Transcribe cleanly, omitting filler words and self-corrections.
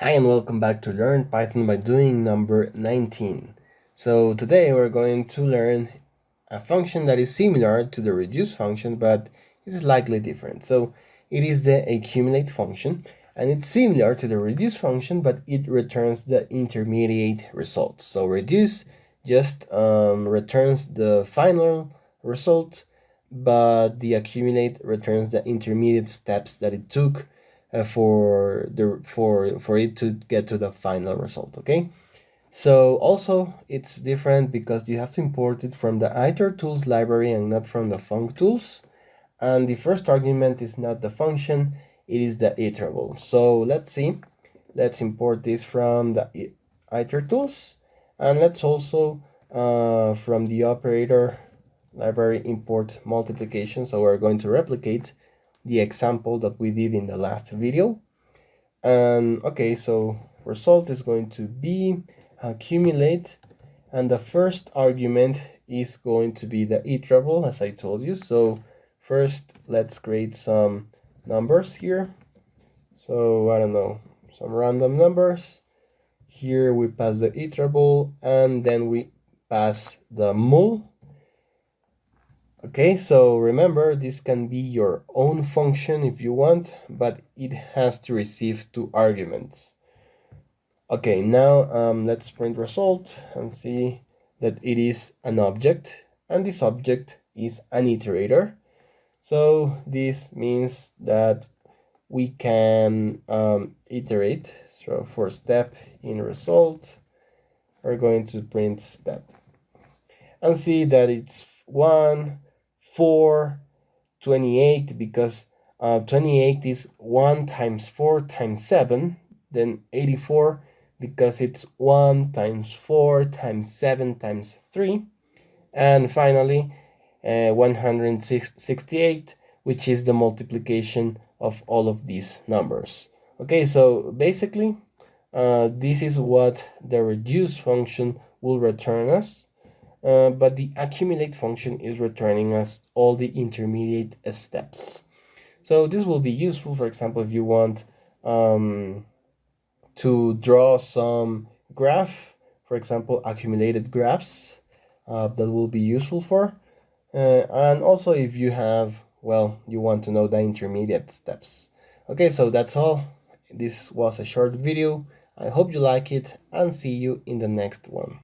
Hi and welcome back to Learn Python by Doing number 19. So today we're going to learn a function that is similar to the reduce function but is slightly different. So it is the accumulate function and it's similar to the reduce function but it returns the intermediate results. So reduce just returns the final result, but the accumulate returns the intermediate steps that it took for it to get to the final result. Okay, so also it's different because you have to import it from the itertools library and not from the functools, and the first argument is not the function, it is the iterable. So let's import this from the itertools, and let's also from the operator library import multiplication. So we're going to replicate the example that we did in the last video. And okay, so result is going to be accumulate, and the first argument is going to be the iterable, as I told you. So first let's create some numbers here. So I don't know, some random numbers. Here we pass the iterable and then we pass the mul. Okay, so remember, this can be your own function if you want, but it has to receive two arguments. Okay, now let's print result and see that it is an object, and this object is an iterator. So this means that we can iterate. So for step in result, we're going to print step and see that it's 1, 4, 28, because 28 is 1 times 4 times 7, then 84 because it's 1 times 4 times 7 times 3, and finally 168, which is the multiplication of all of these numbers. Okay, so basically this is what the reduce function will return us. But the accumulate function is returning us all the intermediate steps. So this will be useful, for example, if you want to draw some graph, for example, accumulated graphs, that will be useful for. And also if you have, well, you want to know the intermediate steps. Okay, so that's all. This was a short video. I hope you like it and see you in the next one.